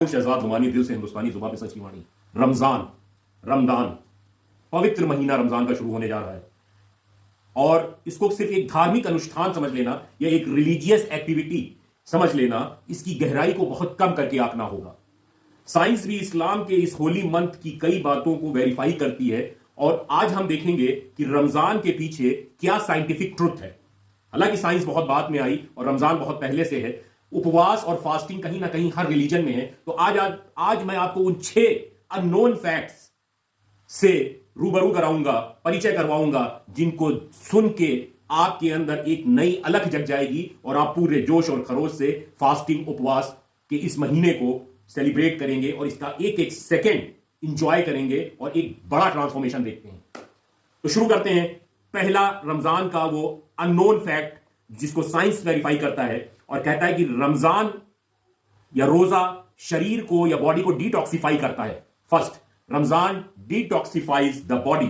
शहजाद नुमानी, दिल से हिंदुस्तानी, जुबान पे सच की वाणी। रमजान, रमजान, पवित्र महीना रमजान का शुरू होने जा रहा है और इसको सिर्फ एक धार्मिक अनुष्ठान समझ लेना या एक रिलीजियस एक्टिविटी समझ लेना, इसकी गहराई को बहुत कम करके आंकना होगा। साइंस भी इस्लाम के इस होली मंथ की कई बातों को वेरीफाई करती है और आज हम देखेंगे कि रमजान के पीछे क्या साइंटिफिक ट्रुथ है। हालांकि साइंस बहुत बाद में आई और रमजान बहुत पहले से है। उपवास और फास्टिंग कहीं ना कहीं हर रिलीजन में है। तो आज मैं आपको उन 6 अननोन फैक्ट्स से रूबरू कराऊंगा, परिचय करवाऊंगा, जिनको सुन के आपके अंदर एक नई अलख जग जाएगी और आप पूरे जोश और खरोश से फास्टिंग, उपवास के इस महीने को सेलिब्रेट करेंगे और इसका एक एक सेकेंड इंजॉय करेंगे और एक बड़ा ट्रांसफॉर्मेशन देखते हैं। तो शुरू करते हैं। पहला रमजान का वो अननोन फैक्ट जिसको साइंस वेरीफाई करता है और कहता है कि रमजान या रोजा शरीर को या बॉडी को डिटॉक्सिफाई करता है। First, Ramzan detoxifies the body.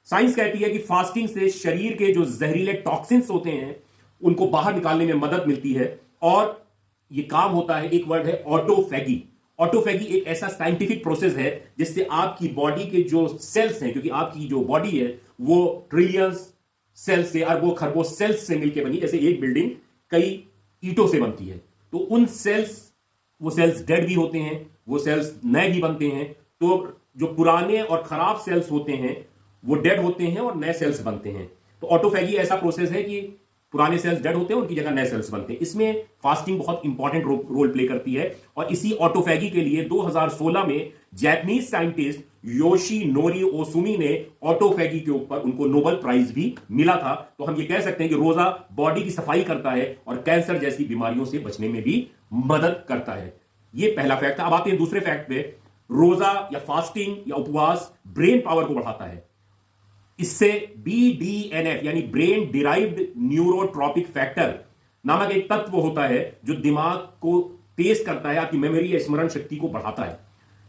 Science कहती है कि फास्टिंग से शरीर के जो जहरीले टॉक्सिन्स होते हैं उनको बाहर निकालने में मदद मिलती है और यह काम होता है, एक वर्ड है ऑटोफैगी। ऑटोफैगी एक ऐसा साइंटिफिक प्रोसेस है जिससे आपकी बॉडी के जो सेल्स हैं, क्योंकि आपकी जो बॉडी है वो ट्रिलियंस सेल्स से, अरबों खरबों सेल्स से मिलकर बनी, जैसे एक बिल्डिंग कई ईंटों से बनती है। तो उन सेल्स, वो सेल्स डेड भी होते हैं, वो सेल्स नए भी बनते हैं। तो जो पुराने और खराब सेल्स होते हैं वो डेड होते हैं और नए सेल्स बनते हैं। तो ऑटोफैगी ऐसा प्रोसेस है कि पुराने सेल्स डेड होते हैं, उनकी जगह नए सेल्स बनते हैं। इसमें फास्टिंग बहुत इंपॉर्टेंट रोल प्ले करती है और इसी ऑटोफैगी के लिए 2016 में जापानीज साइंटिस्ट योशिनोरी ओसुमी ने ऑटोफैगी के ऊपर उनको नोबेल प्राइज भी मिला था। तो हम ये कह सकते हैं कि रोजा बॉडी की सफाई करता है और कैंसर जैसी बीमारियों से बचने में भी मदद करता है। ये पहला फैक्ट था। अब आते हैं दूसरे फैक्ट पे। रोजा या फास्टिंग या उपवास ब्रेन पावर को बढ़ाता है। इससे BDNF यानी ब्रेन डिराइव्ड न्यूरोट्रॉपिक फैक्टर नामक एक तत्व होता है जो दिमाग को तेज करता है, आपकी मेमोरी या स्मरण शक्ति को बढ़ाता है।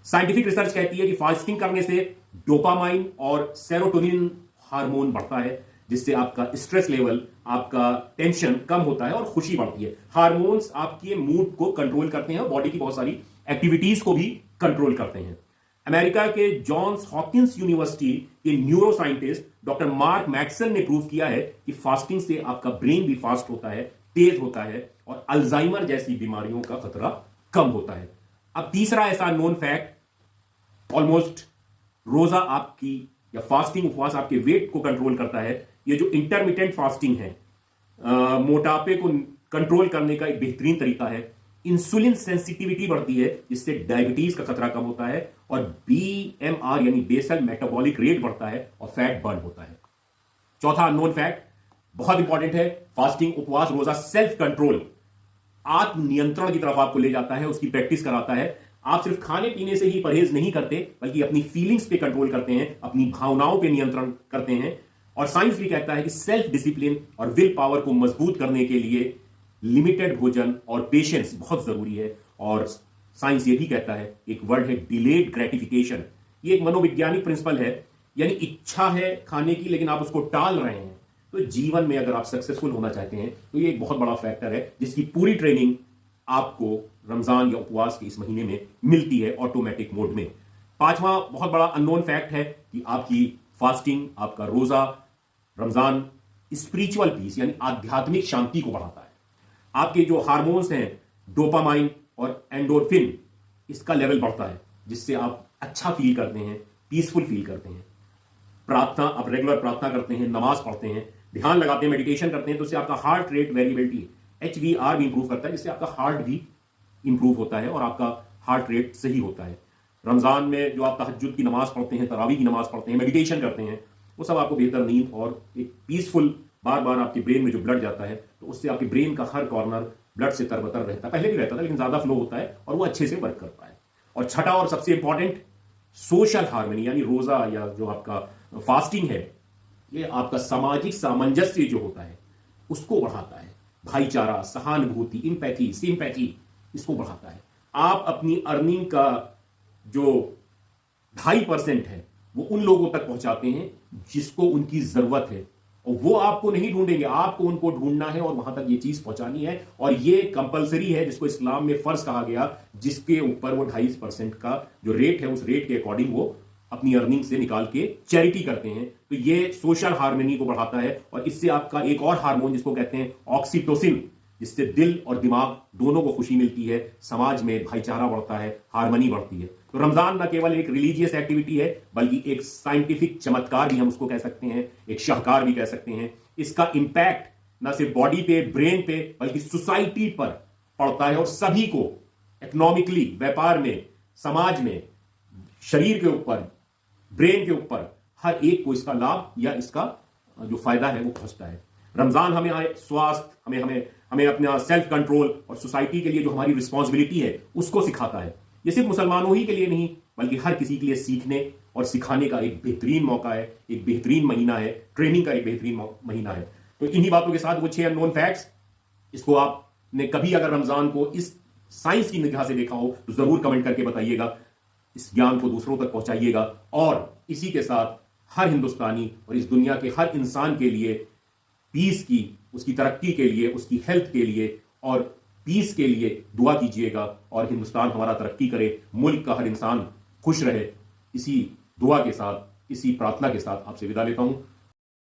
साइंटिफिक रिसर्च कहती है कि फास्टिंग करने से डोपामाइन और सेरोटोनिन हार्मोन बढ़ता है, जिससे आपका स्ट्रेस लेवल, आपका टेंशन कम होता है और खुशी बढ़ती है। हार्मोन्स आपके मूड को कंट्रोल करते हैं और बॉडी की बहुत सारी एक्टिविटीज को भी कंट्रोल करते हैं। अमेरिका के जॉन्स हॉकिंस यूनिवर्सिटी के neuro scientist doctor mark Maxon ने प्रूव किया है कि फास्टिंग से आपका ब्रेन भी फास्ट होता है, तेज होता है और अल्जाइमर जैसी बीमारियों का खतरा कम होता है। अब तीसरा ऐसा नोन फैक्ट, ऑलमोस्ट रोजा आपकी या फास्टिंग, उपवास आपके वेट को कंट्रोल करता है। ये जो इंटरमिटेंट फास्टिंग है, मोटापे को कंट्रोल करने का एक बेहतरीन तरीका है। इंसुलिन सेंसिटिविटी बढ़ती है जिससे डायबिटीज का खतरा कम होता है और BMR यानी बेसल मेटाबॉलिक रेट बढ़ता है और फैट बर्न होता है। चौथा अननोन फैक्ट बहुत इंपॉर्टेंट है। फास्टिंग, उपवास, रोजा सेल्फ कंट्रोल, आत्म नियंत्रण की तरफ आपको ले जाता है, उसकी प्रैक्टिस कराता है। आप सिर्फ खाने पीने से ही परहेज नहीं करते बल्कि अपनी फीलिंग्स पे कंट्रोल करते हैं, अपनी भावनाओं पे नियंत्रण करते हैं। और साइंस भी कहता है कि सेल्फ डिसिप्लिन और विल पावर को मजबूत करने के लिए लिमिटेड भोजन और पेशेंस बहुत जरूरी है। और साइंस ये भी कहता है, एक वर्ड है डिलेड ग्रेटिफिकेशन। ये एक मनोवैज्ञानिक प्रिंसिपल है, यानी इच्छा है खाने की लेकिन आप उसको टाल रहे हैं। तो जीवन में अगर आप सक्सेसफुल होना चाहते हैं तो ये एक बहुत बड़ा फैक्टर है जिसकी पूरी ट्रेनिंग आपको रमजान या उपवास के इस महीने में मिलती है ऑटोमेटिक मोड में। पांचवा बहुत बड़ा अननोन फैक्ट है कि आपकी फास्टिंग, आपका रोजा, रमजान स्पिरिचुअल पीस यानी आध्यात्मिक शांति को बढ़ाता है। आपके जो हार्मोन्स हैं, डोपामाइन और एंडोर्फिन, इसका लेवल बढ़ता है जिससे आप अच्छा फील करते हैं, पीसफुल फील करते हैं। प्रार्थना, आप रेगुलर प्रार्थना करते हैं, नमाज पढ़ते हैं, ध्यान लगाते हैं, मेडिटेशन करते हैं, तो उससे आपका हार्ट रेट वेरिएबिलिटी HVR भी इंप्रूव करता है, जिससे आपका हार्ट भी इंप्रूव होता है और आपका हार्ट रेट सही होता है। रमजान में जो आप तहज्जुद की नमाज पढ़ते हैं, तरावी की नमाज पढ़ते हैं, मेडिटेशन करते हैं, वो सब आपको बेहतर नींद और एक पीसफुल, बार बार आपके ब्रेन में जो ब्लड जाता है तो उससे आपके ब्रेन का हर कॉर्नर ब्लड से तरबतर रहता है। पहले भी रहता था लेकिन ज्यादा फ्लो होता है और वो अच्छे से वर्क करता है। और छठा और सबसे इंपॉर्टेंट, सोशल हार्मनी, यानी रोजा या जो आपका फास्टिंग है, ये आपका सामाजिक सामंजस्य जो होता है उसको बढ़ाता है। भाईचारा, सहानुभूति, इंपैथी, सिंपैथी, इसको बढ़ाता है। आप अपनी अर्निंग का जो 2.5% है वो उन लोगों तक पहुंचाते हैं जिसको उनकी जरूरत है और वो आपको नहीं ढूंढेंगे, आपको उनको ढूंढना है और वहां तक ये चीज पहुंचानी है। और ये कंपलसरी है, जिसको इस्लाम में फर्ज कहा गया, जिसके ऊपर वो 2.5% का जो रेट है, उस रेट के अकॉर्डिंग वो अपनी अर्निंग से निकाल के चैरिटी करते हैं। तो ये सोशल हार्मनी को बढ़ाता है। और इससे आपका एक और हार्मोन जिसको कहते हैं ऑक्सीटोसिन, जिससे दिल और दिमाग दोनों को खुशी मिलती है, समाज में भाईचारा बढ़ता है, हार्मनी बढ़ती है। तो रमजान न केवल एक रिलीजियस एक्टिविटी है, बल्कि एक साइंटिफिक चमत्कार भी हम उसको कह सकते हैं, एक शाहकार भी कह सकते हैं। इसका इंपैक्ट न सिर्फ बॉडी पे, ब्रेन पे, बल्कि सोसाइटी पर पड़ता है और सभी को इकोनॉमिकली, व्यापार में, समाज में, शरीर के ऊपर, ब्रेन के ऊपर, हर एक को इसका लाभ या इसका जो फायदा है वो पहुंचता है। रमजान हमें स्वास्थ्य, हमें हमें हमें अपना सेल्फ कंट्रोल और सोसाइटी के लिए जो हमारी रिस्पॉन्सिबिलिटी है उसको सिखाता है। ये सिर्फ मुसलमानों ही के लिए नहीं, बल्कि हर किसी के लिए सीखने और सिखाने का एक बेहतरीन मौका है, एक बेहतरीन महीना है, ट्रेनिंग का एक बेहतरीन महीना है। तो इन्हीं बातों के साथ वो 6 अननोन फैक्ट्स, इसको आपने कभी अगर रमजान को इस साइंस की निगाह से देखा हो तो जरूर कमेंट करके बताइएगा। इस ज्ञान को दूसरों तक पहुंचाइएगा और इसी के साथ हर हिंदुस्तानी और इस दुनिया के हर इंसान के लिए पीस की, उसकी तरक्की के लिए, उसकी हेल्थ के लिए और पीस के लिए दुआ कीजिएगा। और हिंदुस्तान हमारा तरक्की करे, मुल्क का हर इंसान खुश रहे। इसी दुआ के साथ, इसी प्रार्थना के साथ आपसे विदा लेता हूं।